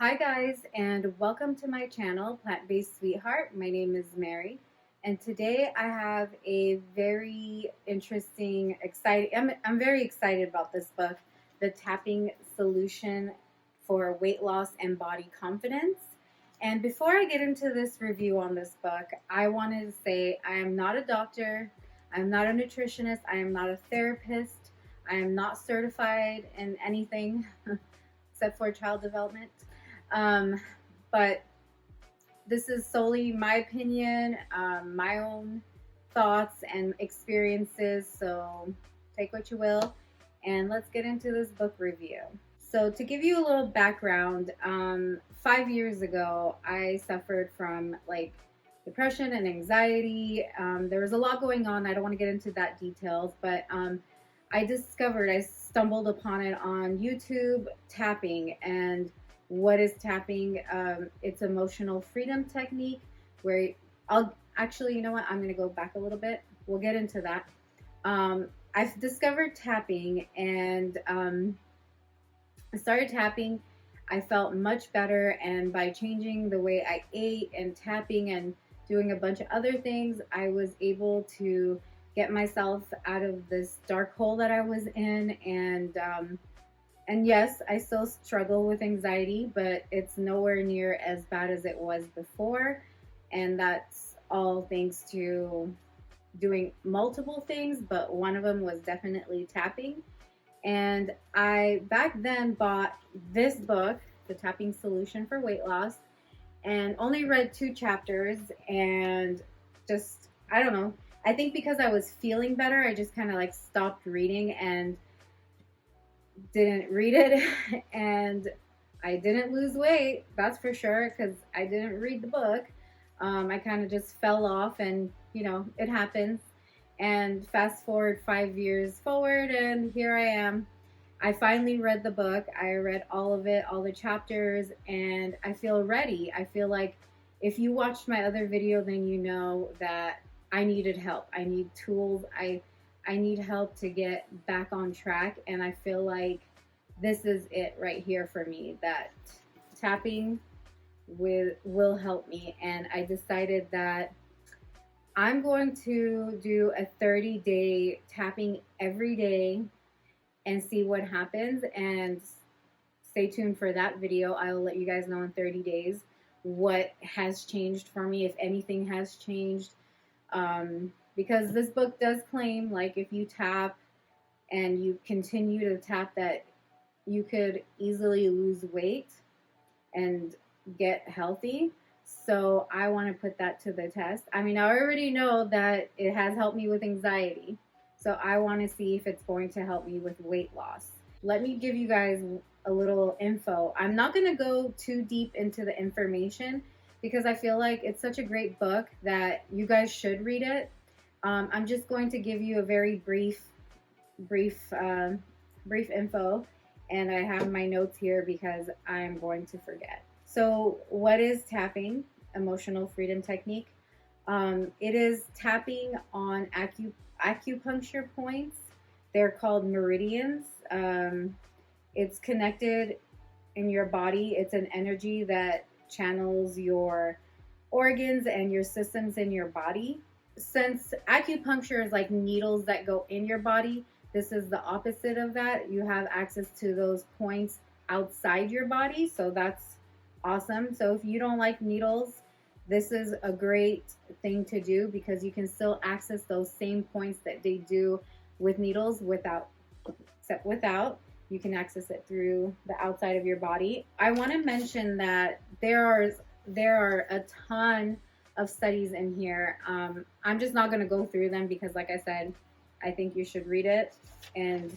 Hi guys, and welcome to my channel, Plant-Based Sweetheart. My name is Mary, and today I have a very interesting, exciting, I'm very excited about this book, The Tapping Solution for Weight Loss and Body Confidence. And before I get into this review on this book, I wanted to say I am not a doctor, I'm not a nutritionist, I am not a therapist, I am not certified in anything except for child development. Um, but this is solely my opinion, my own thoughts and experiences. So take what you will, and let's get into this book review. So to give you a little background, 5 years ago, I suffered from depression and anxiety. There was a lot going on. I don't want to get into that details, but I stumbled upon it on YouTube, tapping. And what is tapping? It's emotional freedom technique where you know what? I'm going to go back a little bit. We'll get into that. I've discovered tapping, and I started tapping. I felt much better, and by changing the way I ate and tapping and doing a bunch of other things, I was able to get myself out of this dark hole that I was in. And yes, I still struggle with anxiety, but it's nowhere near as bad as it was before. And that's all thanks to doing multiple things, but one of them was definitely tapping. And I back then bought this book, The Tapping Solution for Weight Loss, and only read 2 chapters, and just, I don't know. I think because I was feeling better, I just kind of stopped reading and didn't read it. And I didn't lose weight, that's for sure, because I didn't read the book. I kind of just fell off, and it happens. And fast forward 5 years forward, and here I am. I finally read the book. I read all of it, all the chapters, and I feel ready. I feel like if you watched my other video, then you know that I needed help. I need tools. I need help to get back on track, and I feel like this is it right here for me, that tapping will help me. And I decided that I'm going to do a 30-day tapping every day and see what happens, and stay tuned for that video. I will let you guys know in 30 days what has changed for me, if anything has changed. Because this book does claim, if you tap and you continue to tap, that you could easily lose weight and get healthy. So I want to put that to the test. I mean, I already know that it has helped me with anxiety. So I want to see if it's going to help me with weight loss. Let me give you guys a little info. I'm not going to go too deep into the information because I feel like it's such a great book that you guys should read it. I'm just going to give you a very brief info, and I have my notes here because I'm going to forget. So what is tapping? Emotional freedom technique. It is tapping on acupuncture points. They're called meridians. It's connected in your body. It's an energy that channels your organs and your systems in your body. Since acupuncture is like needles that go in your body, this is the opposite of that. You have access to those points outside your body, so that's awesome. So if you don't like needles, this is a great thing to do because you can still access those same points that they do with needles except you can access it through the outside of your body. I want to mention that there are a ton of studies in here. I'm just not going to go through them because, like I said, I think you should read it and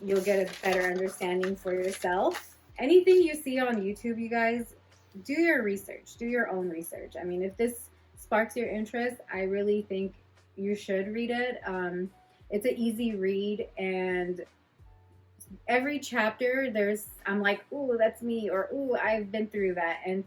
you'll get a better understanding for yourself. Anything you see on YouTube, you guys, do your research, do your own research. I mean, if this sparks your interest, I really think you should read it. It's an easy read, and every chapter I'm like, ooh, that's me, or ooh, I've been through that. And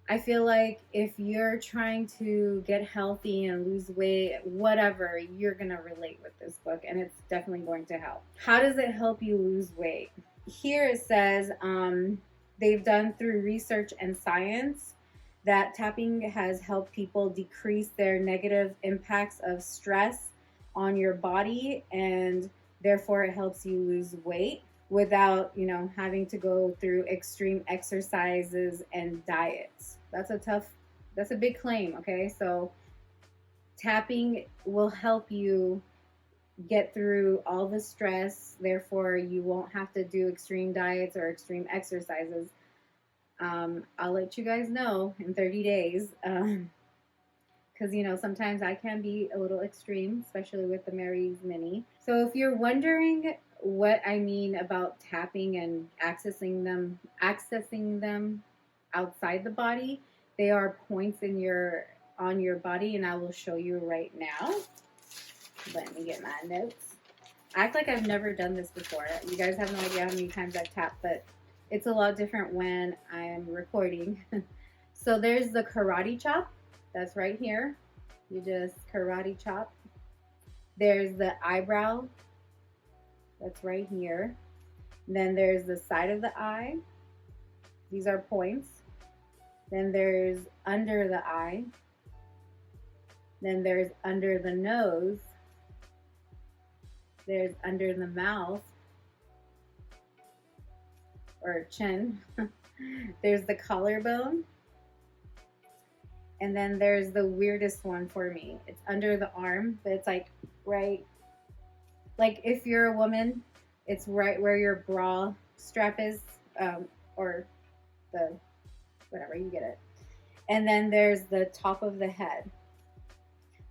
I feel like if you're trying to get healthy and lose weight, whatever, you're going to relate with this book, and it's definitely going to help. How does it help you lose weight? Here it says, they've done through research and science that tapping has helped people decrease their negative impacts of stress on your body, and therefore it helps you lose weight without, having to go through extreme exercises and diets. That's a big claim, okay? So tapping will help you get through all the stress, therefore you won't have to do extreme diets or extreme exercises. I'll let you guys know in 30 days, because sometimes I can be a little extreme, especially with the Mary's Mini. So if you're wondering what I mean about tapping and accessing them outside the body, they are points on your body, and I will show you right now. Let me get my notes. I act like I've never done this before. You guys have no idea how many times I've tapped, but it's a lot different when I'm recording. So there's the karate chop. That's right here. You just karate chop. There's the eyebrow. That's right here. Then there's the side of the eye. These are points. Then there's under the eye. Then there's under the nose. There's under the mouth or chin. There's the collarbone. And then there's the weirdest one for me. It's under the arm, but it's like right, like if you're a woman, it's right where your bra strap is, or the, whatever, you get it. And then there's the top of the head.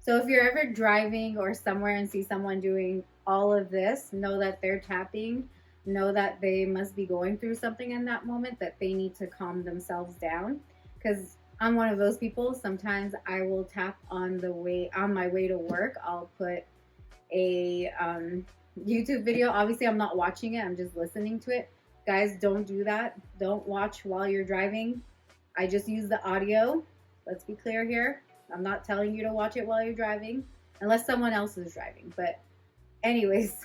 So if you're ever driving or somewhere and see someone doing all of this, know that they're tapping, know that they must be going through something in that moment, that they need to calm themselves down. Because I'm one of those people. Sometimes I will tap on my way to work. I'll put a YouTube video. Obviously, I'm not watching it. I'm just listening to it. Guys, don't do that. Don't watch while you're driving. I just use the audio. Let's be clear here. I'm not telling you to watch it while you're driving, unless someone else is driving. But anyways,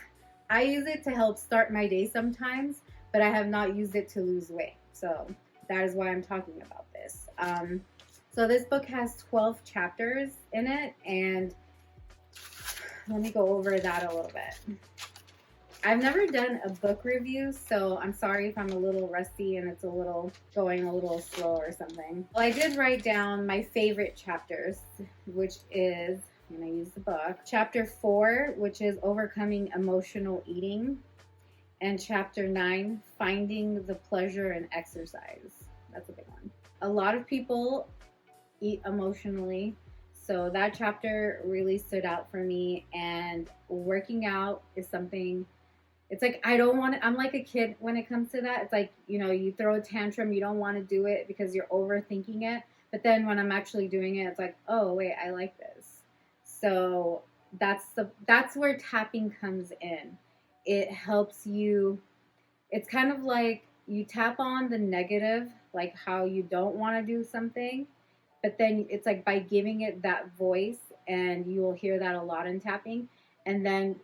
I use it to help start my day sometimes, but I have not used it to lose weight. So that is why I'm talking about this. So this book has 12 chapters in it, and let me go over that a little bit. I've never done a book review, so I'm sorry if I'm a little rusty and it's going a little slow or something. Well, I did write down my favorite chapters, which is, I'm going to use the book, Chapter 4, which is Overcoming Emotional Eating, and Chapter 9, Finding the Pleasure in Exercise. That's a big one. A lot of people eat emotionally, so that chapter really stood out for me, and working out is something. It's like, I'm like a kid when it comes to that. It's like, you throw a tantrum, you don't want to do it because you're overthinking it. But then when I'm actually doing it, it's like, oh, wait, I like this. So that's where tapping comes in. It helps you. It's kind of like you tap on the negative, like how you don't want to do something. But then it's like by giving it that voice, and you will hear that a lot in tapping. And then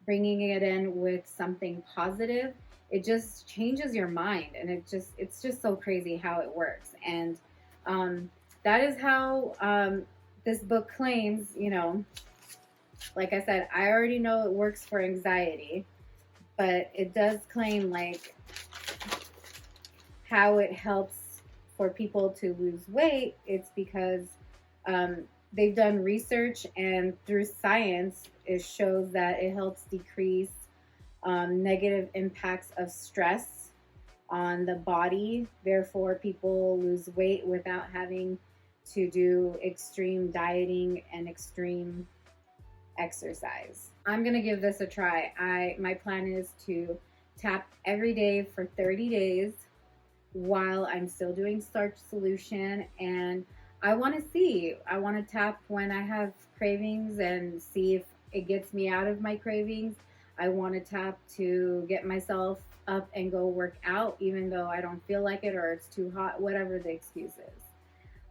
bringing it in with something positive, it just changes your mind, and it's just so crazy how it works. And that is how this book claims, like I said, I already know it works for anxiety, but it does claim like how it helps for people to lose weight. It's because they've done research, and through science, it shows that it helps decrease negative impacts of stress on the body. Therefore, people lose weight without having to do extreme dieting and extreme exercise. I'm gonna give this a try. My plan is to tap every day for 30 days while I'm still doing starch solution, and I want to tap when I have cravings and see if it gets me out of my cravings. I want to tap to get myself up and go work out, even though I don't feel like it or it's too hot, whatever the excuse is.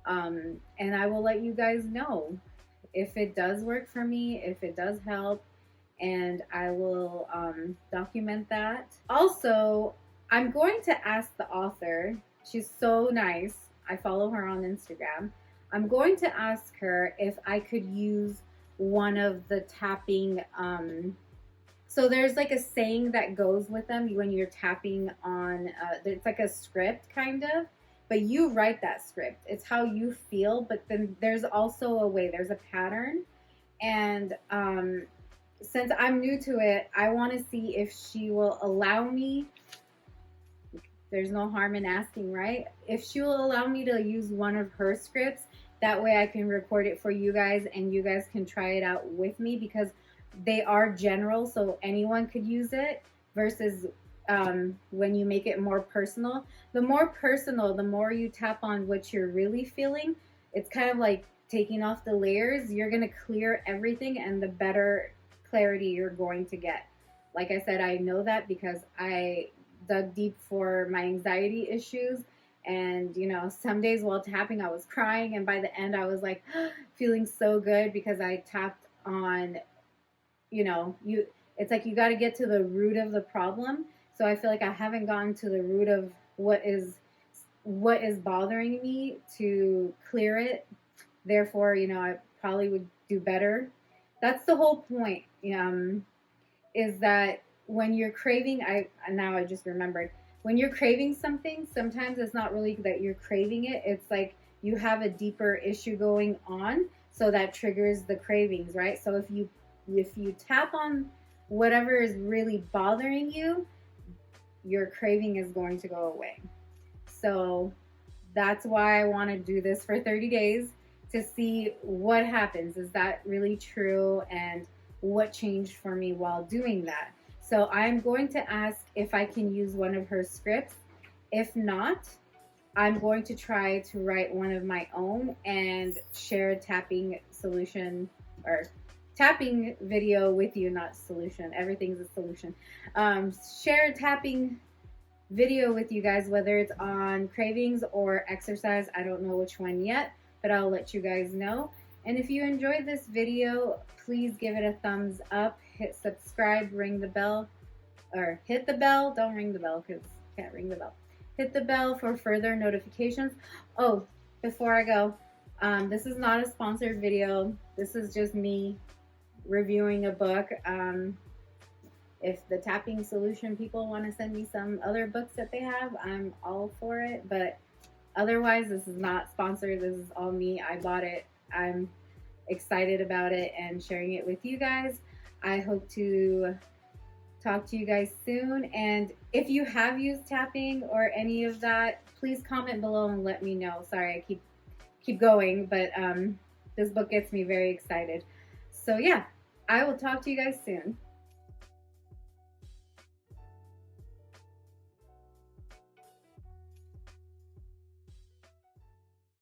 And I will let you guys know if it does work for me, if it does help, and I will document that. Also, I'm going to ask the author. She's so nice. I follow her on Instagram. I'm going to ask her if I could use one of the tapping. So there's like a saying that goes with them when you're tapping on. It's like a script kind of, but you write that script. It's how you feel, but then there's also a way. There's a pattern, and since I'm new to it, I want to see if she will allow me. There's no harm in asking, right? If she will allow me to use one of her scripts, that way I can record it for you guys and you guys can try it out with me, because they are general, so anyone could use it, versus when you make it more personal. The more personal, the more you tap on what you're really feeling. It's kind of like taking off the layers. You're going to clear everything, and the better clarity you're going to get. Like I said, I know that because I dug deep for my anxiety issues. And, you know, some days while tapping, I was crying. And by the end, I was like feeling so good because I tapped on, you know, it's like you got to get to the root of the problem. So I feel like I haven't gotten to the root of what is bothering me to clear it. Therefore, you know, I probably would do better. That's the whole point. Is that when you're craving, I just remembered, when you're craving something, sometimes it's not really that you're craving it. It's like you have a deeper issue going on, so that triggers the cravings, right? So if you tap on whatever is really bothering you, your craving is going to go away. So that's why I want to do this for 30 days to see what happens. Is that really true? And what changed for me while doing that? So I'm going to ask if I can use one of her scripts. If not, I'm going to try to write one of my own and share a tapping solution, or tapping video with you, not solution. Everything's a solution. Share a tapping video with you guys, whether it's on cravings or exercise. I don't know which one yet, but I'll let you guys know. And if you enjoyed this video, please give it a thumbs up, hit subscribe, ring the bell, or hit the bell. Don't ring the bell because can't ring the bell. Hit the bell for further notifications. Oh, before I go, this is not a sponsored video. This is just me reviewing a book. If the tapping solution people want to send me some other books that they have, I'm all for it. But otherwise, this is not sponsored. This is all me. I bought it. I'm excited about it and sharing it with you guys. I hope to talk to you guys soon. And if you have used tapping or any of that, please comment below and let me know. Sorry, I keep going, but this book gets me very excited. So yeah, I will talk to you guys soon.